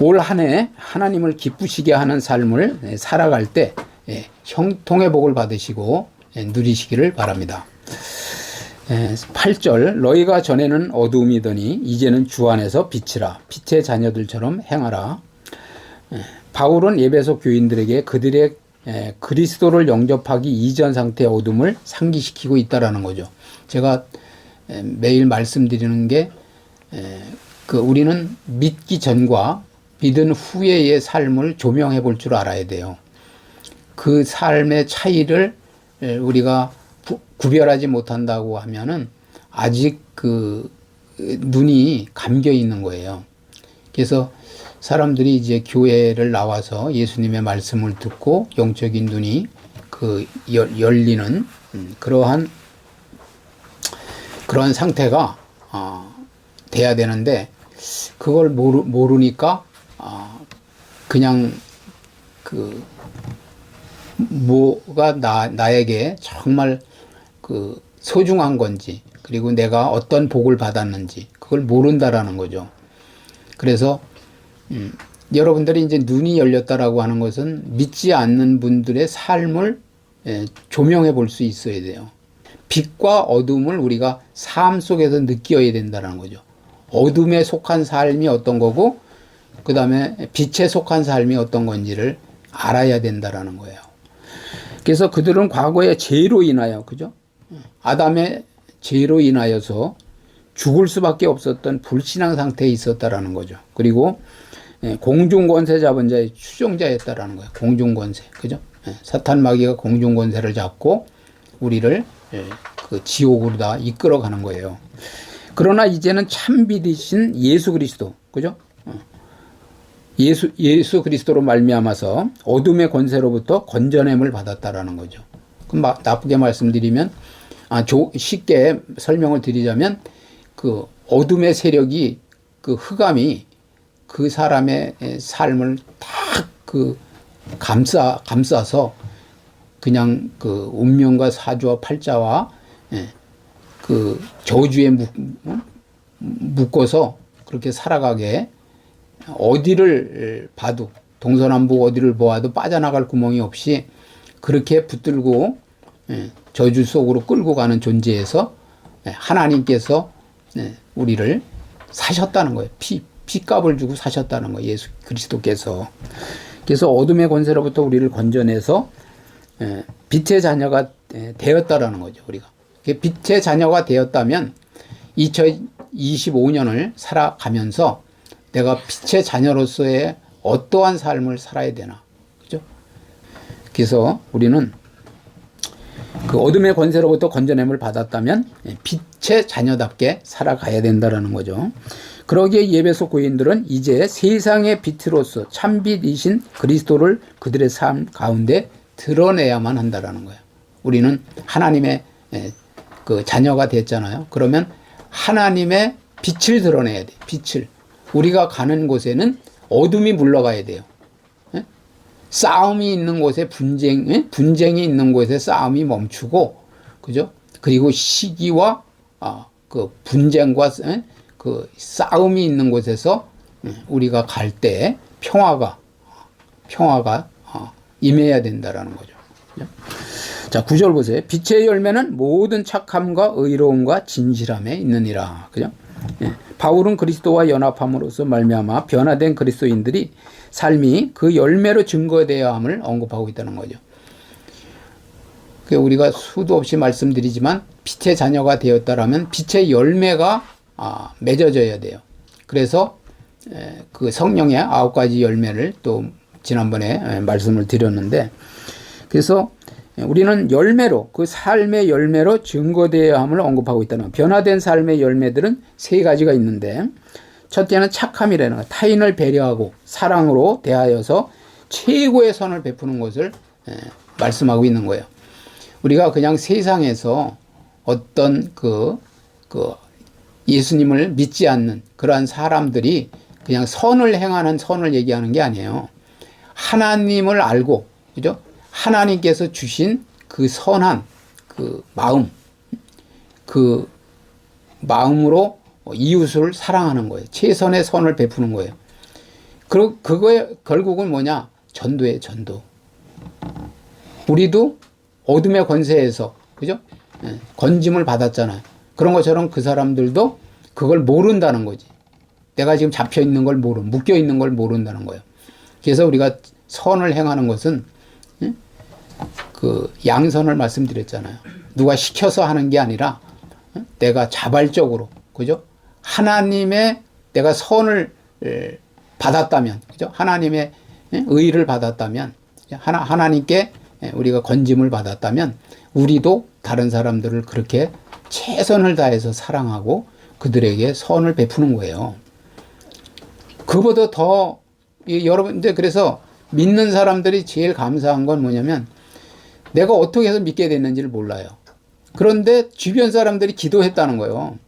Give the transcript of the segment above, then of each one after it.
올 한 해 하나님을 기쁘시게 하는 삶을 살아갈 때 형통의 복을 받으시고 누리시기를 바랍니다. 8절 너희가 전에는 어두움이더니 이제는 주 안에서 빛이라 빛의 자녀들처럼 행하라. 바울은 에베소 교인들에게 그들의 그리스도를 영접하기 이전 상태의 어둠을 상기시키고 있다라는 거죠. 제가 매일 말씀드리는 게 우리는 믿기 전과 믿은 후에의 삶을 조명해 볼 줄 알아야 돼요. 그 삶의 차이를 우리가 구별하지 못한다고 하면은 아직 눈이 감겨 있는 거예요. 그래서 사람들이 이제 교회를 나와서 예수님의 말씀을 듣고 영적인 눈이 열리는 그러한 상태가 돼야 되는데 그걸 모르니까 그냥 뭐가 나에게 정말 소중한 건지 그리고 내가 어떤 복을 받았는지 그걸 모른다라는 거죠. 그래서 여러분들이 이제 눈이 열렸다라고 하는 것은 믿지 않는 분들의 삶을 조명해 볼 수 있어야 돼요. 빛과 어둠을 우리가 삶 속에서 느껴야 된다는 거죠. 어둠에 속한 삶이 어떤 거고 그 다음에 빛에 속한 삶이 어떤 건지를 알아야 된다라는 거예요. 그래서 그들은 과거의 죄로 인하여 그죠? 아담의 죄로 인하여서 죽을 수밖에 없었던 불신앙 상태에 있었다라는 거죠. 그리고 공중권세 잡은 자의 추종자였다라는 거예요. 공중권세 그죠? 사탄 마귀가 공중권세를 잡고 우리를 지옥으로 다 이끌어가는 거예요. 그러나 이제는 참빛이신 예수 그리스도 그죠? 예수 그리스도로 말미암아서 어둠의 권세로부터 건져냄을 받았다라는 거죠. 그럼 나쁘게 말씀드리면 쉽게 설명을 드리자면 어둠의 세력이 흑암이 그 사람의 삶을 딱 감싸서 그냥 운명과 사주와 팔자와 저주에 묶어서 그렇게 살아가게 어디를 봐도 동서남북 어디를 보아도 빠져나갈 구멍이 없이 그렇게 붙들고 저주 속으로 끌고 가는 존재에서 하나님께서 우리를 사셨다는 거예요. 피값을 주고 사셨다는 거예요. 예수 그리스도께서. 그래서 어둠의 권세로부터 우리를 건져내서 빛의 자녀가 되었다라는 거죠. 우리가 빛의 자녀가 되었다면 2025년을 살아가면서 내가 빛의 자녀로서의 어떠한 삶을 살아야 되나, 그죠? 그래서 우리는 어둠의 권세로부터 건져냄을 받았다면 빛의 자녀답게 살아가야 된다라는 거죠. 그러기에 에베소 교인들은 이제 세상의 빛으로서 참빛이신 그리스도를 그들의 삶 가운데 드러내야만 한다라는 거예요. 우리는 하나님의 자녀가 됐잖아요. 그러면 하나님의 빛을 드러내야 돼. 빛을. 우리가 가는 곳에는 어둠이 물러가야 돼요. 싸움이 있는 곳에 분쟁이 있는 곳에 싸움이 멈추고, 그죠? 그리고 시기와 분쟁과 싸움이 있는 곳에서 우리가 갈 때 평화가 임해야 된다라는 거죠. 그죠? 자, 9절 보세요. 빛의 열매는 모든 착함과 의로움과 진실함에 있느니라. 그죠? 바울은 그리스도와 연합함으로써 말미암아 변화된 그리스도인들이 삶이 그 열매로 증거되어야 함을 언급하고 있다는 거죠. 우리가 수도 없이 말씀드리지만 빛의 자녀가 되었다라면 빛의 열매가 맺어져야 돼요. 그래서 성령의 9가지 열매를 또 지난번에 말씀을 드렸는데, 그래서 우리는 열매로 그 삶의 열매로 증거되어야 함을 언급하고 있다는 거예요. 변화된 삶의 열매들은 3가지가 있는데, 첫째는 착함이라는 거예요. 타인을 배려하고 사랑으로 대하여서 최고의 선을 베푸는 것을 말씀하고 있는 거예요. 우리가 그냥 세상에서 어떤 예수님을 믿지 않는 그러한 사람들이 그냥 선을 행하는 선을 얘기하는 게 아니에요. 하나님을 알고, 그죠? 하나님께서 주신 그 선한 마음으로 이웃을 사랑하는 거예요. 최선의 선을 베푸는 거예요. 그거에 결국은 뭐냐? 전도예요, 전도. 우리도 어둠의 권세에서, 그죠? 예, 건짐을 받았잖아요. 그런 것처럼 그 사람들도 그걸 모른다는 거지. 내가 지금 잡혀 있는 걸 묶여 있는 걸 모른다는 거예요. 그래서 우리가 선을 행하는 것은, 예? 그 양선을 말씀드렸잖아요. 누가 시켜서 하는 게 아니라, 예? 내가 자발적으로, 그죠? 하나님의 내가 선을 받았다면, 그죠? 하나님의 의를 받았다면, 하나님께 우리가 건짐을 받았다면, 우리도 다른 사람들을 그렇게 최선을 다해서 사랑하고 그들에게 선을 베푸는 거예요. 그보다 더, 여러분, 근데 그래서 믿는 사람들이 제일 감사한 건 뭐냐면, 내가 어떻게 해서 믿게 됐는지를 몰라요. 그런데 주변 사람들이 기도했다는 거예요.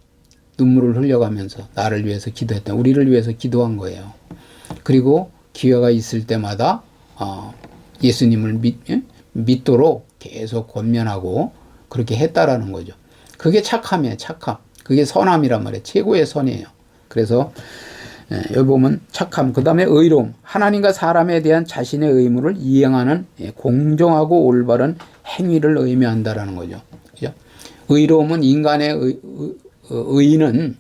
눈물을 흘려가면서 나를 위해서 기도했다. 우리를 위해서 기도한 거예요. 그리고 기회가 있을 때마다 예수님을 믿도록 계속 권면하고 그렇게 했다라는 거죠. 그게 착함이에요. 착함. 그게 선함이란 말이에요. 최고의 선이에요. 그래서 여기 보면 착함, 그 다음에 의로움, 하나님과 사람에 대한 자신의 의무를 이행하는 공정하고 올바른 행위를 의미한다라는 거죠. 그죠? 의로움은 인간의 의는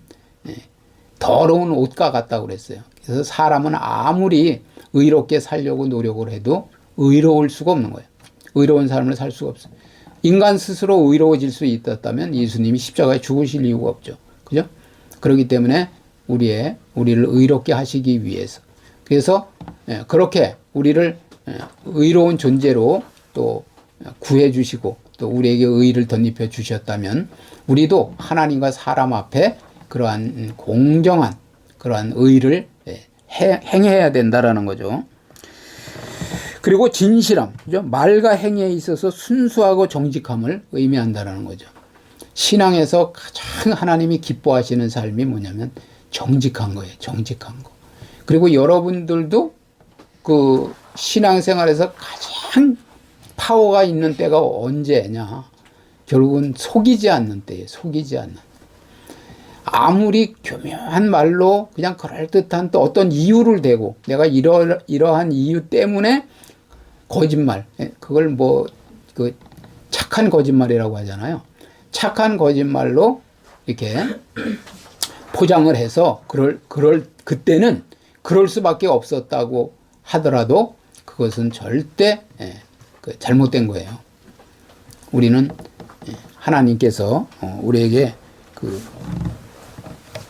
더러운 옷과 같다고 그랬어요. 그래서 사람은 아무리 의롭게 살려고 노력을 해도 의로울 수가 없는 거예요. 의로운 삶을 살 수가 없어요. 인간 스스로 의로워질 수 있었다면 예수님이 십자가에 죽으실 이유가 없죠. 그죠? 그렇기 때문에 우리를 의롭게 하시기 위해서. 그래서 그렇게 우리를 의로운 존재로 또 구해 주시고 또 우리에게 의를 덧입혀 주셨다면 우리도 하나님과 사람 앞에 그러한 공정한 그러한 의를 행해야 된다라는 거죠. 그리고 진실함, 그죠? 말과 행위에 있어서 순수하고 정직함을 의미한다라는 거죠. 신앙에서 가장 하나님이 기뻐하시는 삶이 뭐냐면 정직한 거예요. 정직한 거. 그리고 여러분들도 그 신앙생활에서 가장 파워가 있는 때가 언제냐? 결국은 속이지 않는 때예요. 속이지 않는. 아무리 교묘한 말로 그냥 그럴듯한 또 어떤 이유를 대고 내가 이러한 이유 때문에 거짓말, 그걸 그 착한 거짓말이라고 하잖아요. 착한 거짓말로 이렇게 포장을 해서 그때는 그럴 수밖에 없었다고 하더라도 그것은 절대 잘못된 거예요. 우리는 하나님께서 우리에게 그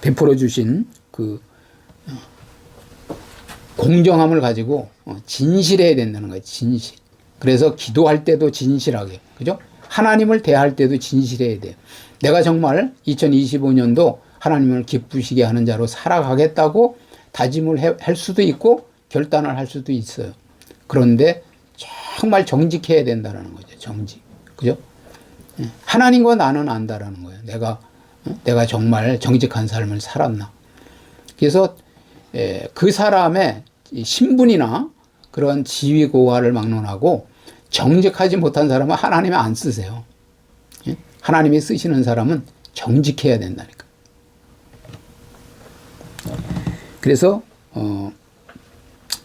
베풀어 주신 그 공정함을 가지고 진실해야 된다는 거예요. 진실. 그래서 기도할 때도 진실하게, 그죠? 하나님을 대할 때도 진실해야 돼요. 내가 정말 2025년도 하나님을 기쁘시게 하는 자로 살아가겠다고 다짐을 할 수도 있고 결단을 할 수도 있어요. 그런데 정말 정직해야 된다는 거죠. 정직. 그죠? 하나님과 나는 안다라는 거예요. 내가 정말 정직한 삶을 살았나. 그래서 그 사람의 신분이나 그런 지위 고하를 막론하고 정직하지 못한 사람은 하나님이 안 쓰세요. 하나님이 쓰시는 사람은 정직해야 된다니까. 그래서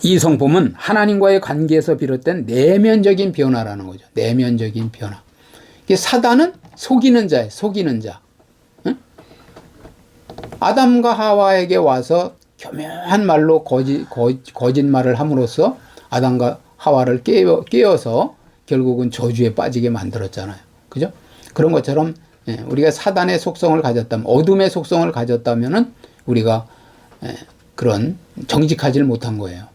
이 성품은 하나님과의 관계에서 비롯된 내면적인 변화라는 거죠. 내면적인 변화. 사단은 속이는 자예요. 속이는 자. 아담과 하와에게 와서 교묘한 말로 거짓말을 함으로써 아담과 하와를 깨어서 결국은 저주에 빠지게 만들었잖아요. 그죠? 그런 것처럼 우리가 사단의 속성을 가졌다면, 어둠의 속성을 가졌다면은 우리가 그런 정직하지를 못한 거예요.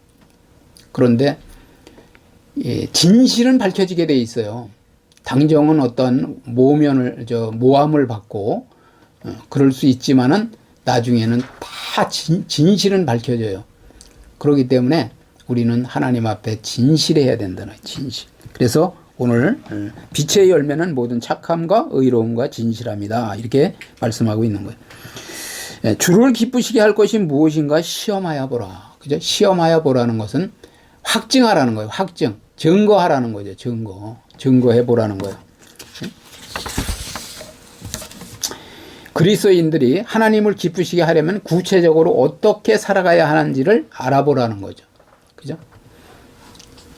그런데 진실은 밝혀지게 돼 있어요. 당정은 어떤 모함을 받고 그럴 수 있지만은 나중에는 다 진실은 밝혀져요. 그렇기 때문에 우리는 하나님 앞에 진실해야 된다는 진실. 그래서 오늘 빛의 열매는 모든 착함과 의로움과 진실함이다. 이렇게 말씀하고 있는 거예요. 주를 기쁘시게 할 것이 무엇인가 시험하여 보라. 그죠? 시험하여 보라는 것은 확증하라는 거예요. 확증. 증거하라는 거죠. 증거해 보라는 거예요. 그리스도인들이 하나님을 기쁘시게 하려면 구체적으로 어떻게 살아가야 하는지를 알아보라는 거죠. 그죠?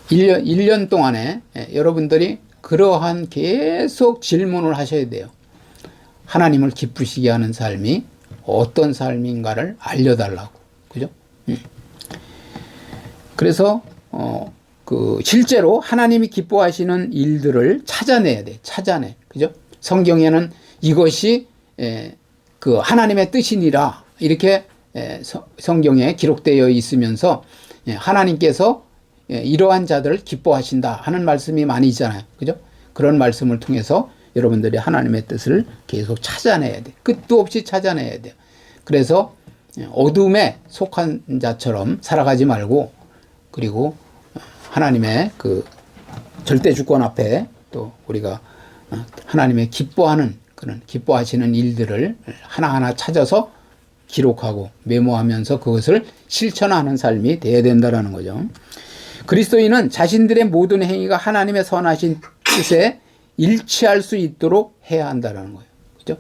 1년 동안에 여러분들이 그러한 계속 질문을 하셔야 돼요. 하나님을 기쁘시게 하는 삶이 어떤 삶인가를 알려달라고. 그죠? 그래서, 실제로 하나님이 기뻐하시는 일들을 찾아내야 돼. 찾아내. 그죠? 성경에는 이것이, 그 하나님의 뜻이니라. 이렇게 성경에 기록되어 있으면서 하나님께서 이러한 자들을 기뻐하신다 하는 말씀이 많이 있잖아요. 그죠? 그런 말씀을 통해서 여러분들이 하나님의 뜻을 계속 찾아내야 돼. 끝도 없이 찾아내야 돼요. 그래서 어둠에 속한 자처럼 살아가지 말고, 그리고 하나님의 그 절대 주권 앞에 또 우리가 하나님의 기뻐하는 그런 기뻐하시는 일들을 하나하나 찾아서 기록하고 메모하면서 그것을 실천하는 삶이 되어야 된다는 거죠. 그리스도인은 자신들의 모든 행위가 하나님의 선하신 뜻에 일치할 수 있도록 해야 한다는 거예요. 그죠?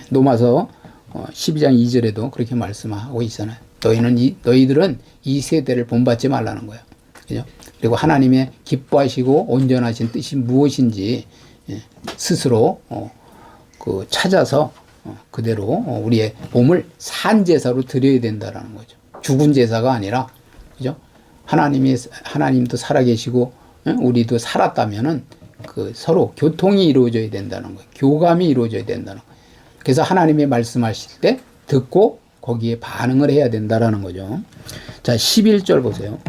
로마서 12장 2절에도 그렇게 말씀하고 있잖아요. 너희들은 이 세대를 본받지 말라는 거예요. 그죠? 그리고 하나님의 기뻐하시고 온전하신 뜻이 무엇인지 스스로 찾아서 그대로 우리의 몸을 산 제사로 드려야 된다는 거죠. 죽은 제사가 아니라, 그죠? 하나님도 살아계시고 우리도 살았다면은 그 서로 교통이 이루어져야 된다는 거예요. 교감이 이루어져야 된다는 거예요. 그래서 하나님이 말씀하실 때 듣고 거기에 반응을 해야 된다는 거죠. 자, 11절 보세요.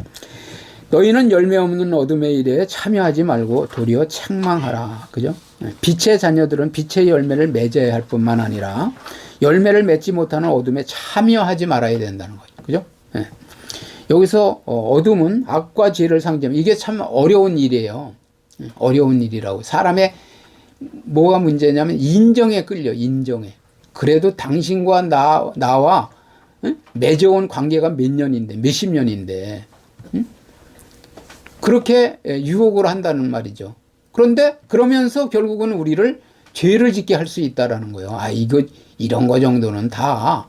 너희는 열매 없는 어둠의 일에 참여하지 말고 도리어 책망하라. 그죠? 빛의 자녀들은 빛의 열매를 맺어야 할 뿐만 아니라 열매를 맺지 못하는 어둠에 참여하지 말아야 된다는 거죠. 그죠? 네. 여기서 어둠은 악과 죄를 상징합니다. 이게 참 어려운 일이에요. 어려운 일이라고. 사람의 뭐가 문제냐면 인정에 끌려, 인정에. 그래도 당신과 나와 맺어온 관계가 몇 년인데, 몇십 년인데, 그렇게 유혹을 한다는 말이죠. 그런데 그러면서 결국은 우리를 죄를 짓게 할 수 있다라는 거예요. 이런 거 정도는 다,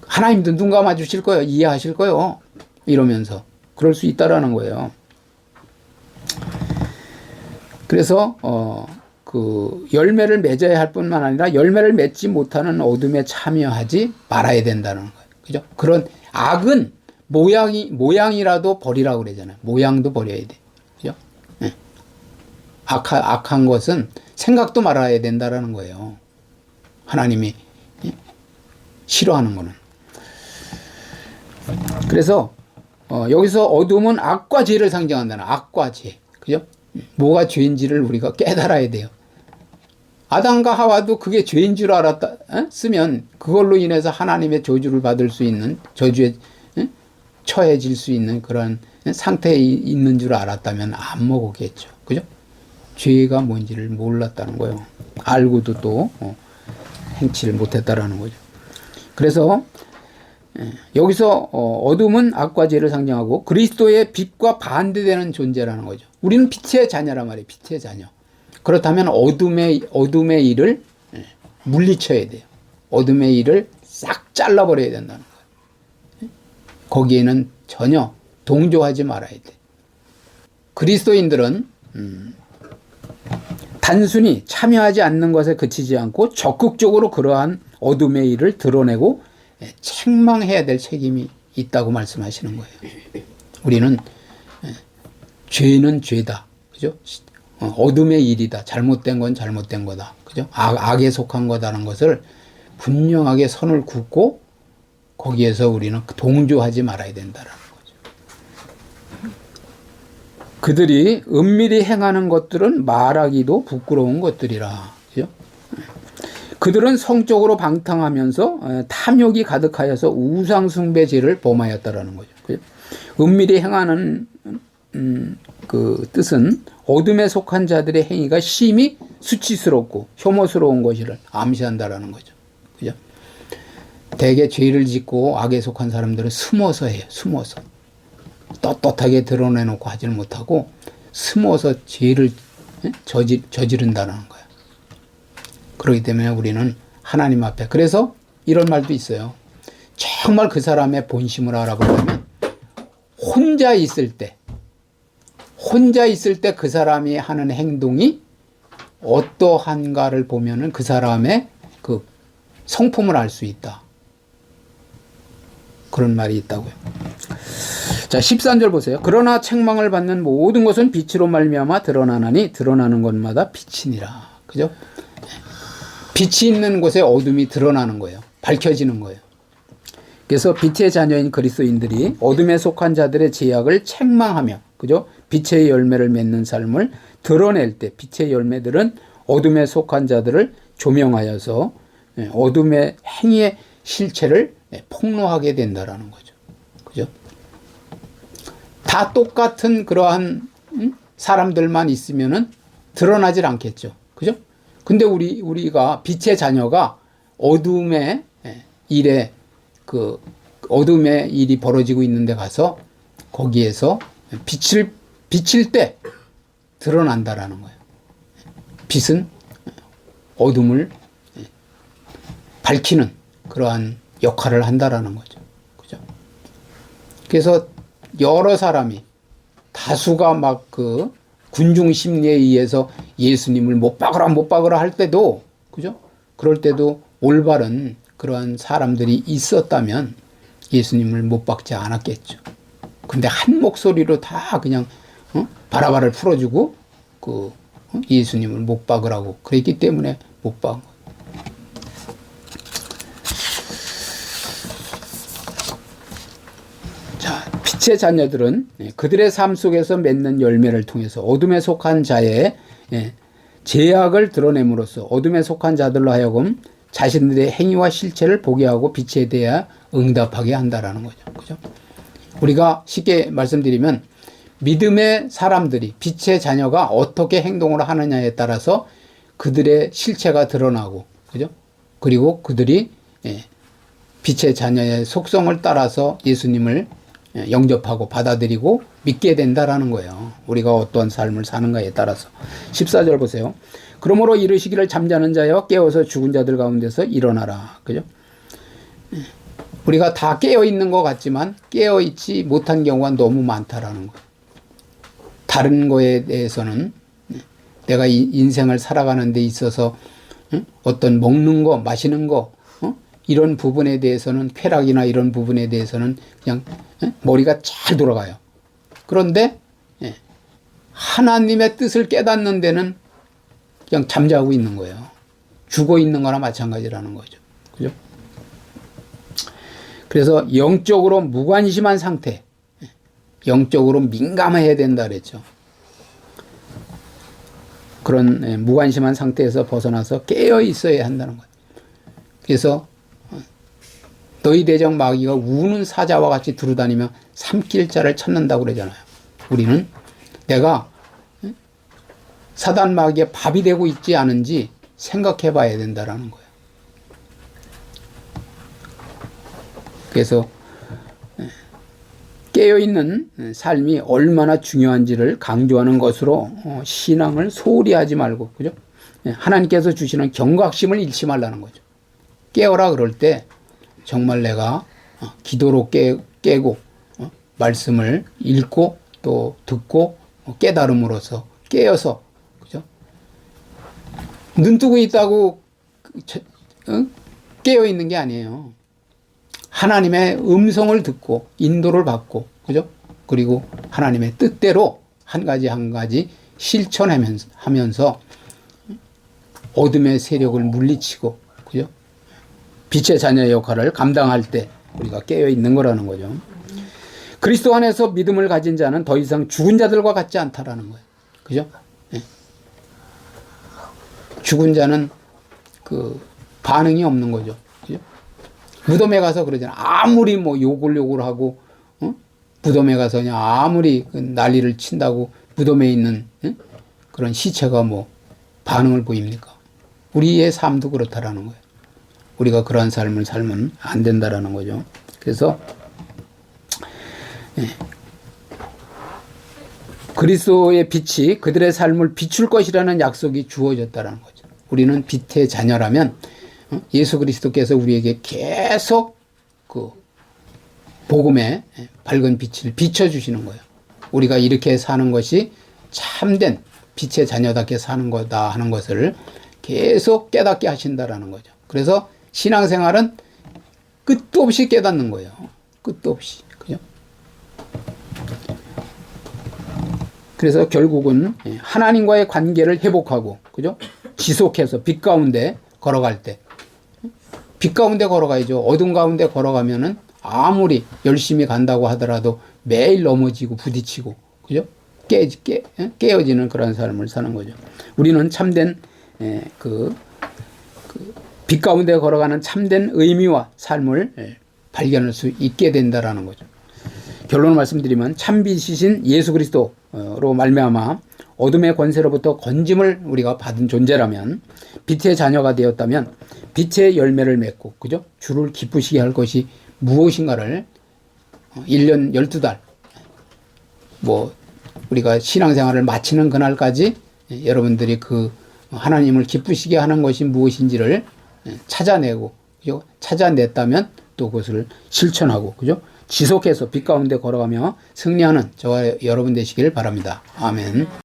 하나님도 눈 감아 주실 거예요. 이해하실 거예요. 이러면서. 그럴 수 있다라는 거예요. 그래서, 열매를 맺어야 할 뿐만 아니라 열매를 맺지 못하는 어둠에 참여하지 말아야 된다는 거예요. 그죠? 그런 악은 모양이라도 버리라고 그러잖아요. 모양도 버려야 돼. 그죠? 네. 악한 것은 생각도 말아야 된다라는 거예요. 하나님이 싫어하는 거는. 그래서 여기서 어둠은 악과 죄를 상징한다는, 악과 죄. 그죠? 뭐가 죄인지를 우리가 깨달아야 돼요. 아담과 하와도 그게 죄인 줄 쓰면 그걸로 인해서 하나님의 저주를 받을 수 있는, 저주에 처해질 수 있는 그런 상태에 있는 줄 알았다면 안 먹었겠죠. 그죠? 죄가 뭔지를 몰랐다는 거예요. 알고도 또 행치를 못했다라는 거죠. 그래서 여기서 어둠은 악과 죄를 상징하고 그리스도의 빛과 반대되는 존재라는 거죠. 우리는 빛의 자녀란 말이에요. 빛의 자녀. 그렇다면 어둠의 일을 물리쳐야 돼요. 어둠의 일을 싹 잘라버려야 된다는 거예요. 거기에는 전혀 동조하지 말아야 돼. 그리스도인들은 단순히 참여하지 않는 것에 그치지 않고 적극적으로 그러한 어둠의 일을 드러내고 책망해야 될 책임이 있다고 말씀하시는 거예요. 우리는 죄는 죄다. 그죠? 어둠의 일이다. 잘못된 건 잘못된 거다. 그죠? 악에 속한 거다라는 것을 분명하게 선을 긋고 거기에서 우리는 동조하지 말아야 된다라는 거죠. 그들이 은밀히 행하는 것들은 말하기도 부끄러운 것들이라. 그죠? 그들은 성적으로 방탕하면서 탐욕이 가득하여서 우상숭배죄를 범하였다라는 거죠. 그죠? 은밀히 행하는 그 뜻은 어둠에 속한 자들의 행위가 심히 수치스럽고 혐오스러운 것을 암시한다라는 거죠. 그죠? 대개 죄를 짓고 악에 속한 사람들은 숨어서 해요. 숨어서. 떳떳하게 드러내놓고 하지는 못하고 숨어서 죄를 저지른다는 거예요. 그렇기 때문에 우리는 하나님 앞에, 그래서 이런 말도 있어요. 정말 그 사람의 본심을 알아보려면 혼자 있을 때 그 사람이 하는 행동이 어떠한가를 보면은 그 사람의 그 성품을 알 수 있다. 그런 말이 있다고요. 자, 13절 보세요. 그러나 책망을 받는 모든 것은 빛으로 말미암아 드러나나니 드러나는 것마다 빛이니라. 그죠? 빛이 있는 곳에 어둠이 드러나는 거예요. 밝혀지는 거예요. 그래서 빛의 자녀인 그리스도인들이 어둠에 속한 자들의 죄악을 책망하며, 그죠? 빛의 열매를 맺는 삶을 드러낼 때 빛의 열매들은 어둠에 속한 자들을 조명하여서 어둠의 행위의 실체를 폭로하게 된다라는 거죠. 그죠? 다 똑같은 그러한 사람들만 있으면은 드러나질 않겠죠. 그죠? 근데 우리가 빛의 자녀가 어둠의 일에 어둠의 일이 벌어지고 있는데 가서 거기에서 비칠 때 드러난다라는 거예요. 빛은 어둠을 밝히는 그러한 역할을 한다라는 거죠. 그죠? 그래서 여러 사람이, 다수가 막 군중 심리에 의해서 예수님을 못 박으라 할 때도, 그죠? 그럴 때도 올바른 그러한 사람들이 있었다면 예수님을 못 박지 않았겠죠. 근데 한 목소리로 다 그냥 바라바를 풀어주고 예수님을 못 박으라고 그랬기 때문에 못 박은 거예요. 자, 빛의 자녀들은 그들의 삶 속에서 맺는 열매를 통해서 어둠에 속한 자의 죄악을 드러냄으로써 어둠에 속한 자들로 하여금 자신들의 행위와 실체를 보게 하고 빛에 대해 응답하게 한다라는 거죠. 그죠? 우리가 쉽게 말씀드리면 믿음의 사람들이, 빛의 자녀가 어떻게 행동을 하느냐에 따라서 그들의 실체가 드러나고, 그죠? 그리고 그들이 빛의 자녀의 속성을 따라서 예수님을 영접하고 받아들이고 믿게 된다라는 거예요. 우리가 어떠한 삶을 사는가에 따라서. 14절 보세요. 그러므로 이르시기를 잠자는 자여 깨어서 죽은 자들 가운데서 일어나라. 그죠? 우리가 다 깨어 있는 것 같지만 깨어 있지 못한 경우가 너무 많다라는 거예요. 다른 거에 대해서는 내가 이 인생을 살아가는 데 있어서 어떤 먹는 거, 마시는 거, 이런 부분에 대해서는, 쾌락이나 이런 부분에 대해서는 그냥 머리가 잘 돌아가요. 그런데 하나님의 뜻을 깨닫는 데는 그냥 잠자고 있는 거예요. 죽어 있는 거나 마찬가지라는 거죠. 그죠? 그래서 영적으로 무관심한 상태, 영적으로 민감해야 된다 그랬죠. 그런 무관심한 상태에서 벗어나서 깨어 있어야 한다는 거예요. 그래서 너희 대적 마귀가 우는 사자와 같이 두루다니며 삼킬 자를 찾는다고 그러잖아요. 우리는 내가 사단 마귀의 밥이 되고 있지 않은지 생각해 봐야 된다는 거예요. 그래서 깨어있는 삶이 얼마나 중요한지를 강조하는 것으로 신앙을 소홀히 하지 말고, 그죠? 하나님께서 주시는 경각심을 잃지 말라는 거죠. 깨어라 그럴 때 정말 내가 기도로 깨고 말씀을 읽고 또 듣고 깨달음으로써 깨어서, 그죠? 눈 뜨고 있다고 깨어 있는 게 아니에요. 하나님의 음성을 듣고 인도를 받고, 그죠? 그리고 하나님의 뜻대로 한 가지 한 가지 실천하면서 어둠의 세력을 물리치고, 그죠? 빛의 자녀의 역할을 감당할 때 우리가 깨어 있는 거라는 거죠. 그리스도 안에서 믿음을 가진 자는 더 이상 죽은 자들과 같지 않다라는 거예요. 그죠? 네. 죽은 자는 반응이 없는 거죠. 그죠? 무덤에 가서 그러잖아. 아무리 욕을 하고, 무덤에 가서 그냥 아무리 난리를 친다고 무덤에 있는 그런 시체가 반응을 보입니까? 우리의 삶도 그렇다라는 거예요. 우리가 그러한 삶을 살면 안 된다라는 거죠. 그래서 그리스도의 빛이 그들의 삶을 비출 것이라는 약속이 주어졌다라는 거죠. 우리는 빛의 자녀라면 예수 그리스도께서 우리에게 계속 그 복음의 밝은 빛을 비춰주시는 거예요. 우리가 이렇게 사는 것이 참된 빛의 자녀답게 사는 거다 하는 것을 계속 깨닫게 하신다라는 거죠. 그래서 신앙생활은 끝도 없이 깨닫는 거예요. 끝도 없이. 그죠? 그래서 결국은 하나님과의 관계를 회복하고, 그죠? 지속해서 빛 가운데 걸어갈 때. 빛 가운데 걸어가야죠. 어둠 가운데 걸어가면은 아무리 열심히 간다고 하더라도 매일 넘어지고 부딪히고, 그죠? 깨어지는 그런 삶을 사는 거죠. 우리는 참된 빛 가운데 걸어가는 참된 의미와 삶을 발견할 수 있게 된다라는 거죠. 결론을 말씀드리면 참빛이신 예수 그리스도로 말미암아 어둠의 권세로부터 건짐을 우리가 받은 존재라면, 빛의 자녀가 되었다면 빛의 열매를 맺고, 그죠? 주를 기쁘시게 할 것이 무엇인가를 1년 12달 우리가 신앙생활을 마치는 그날까지 여러분들이 그 하나님을 기쁘시게 하는 것이 무엇인지를 찾아내고, 그죠? 찾아냈다면 또 그것을 실천하고, 그죠? 지속해서 빛 가운데 걸어가며 승리하는 저와 여러분 되시길 바랍니다. 아멘.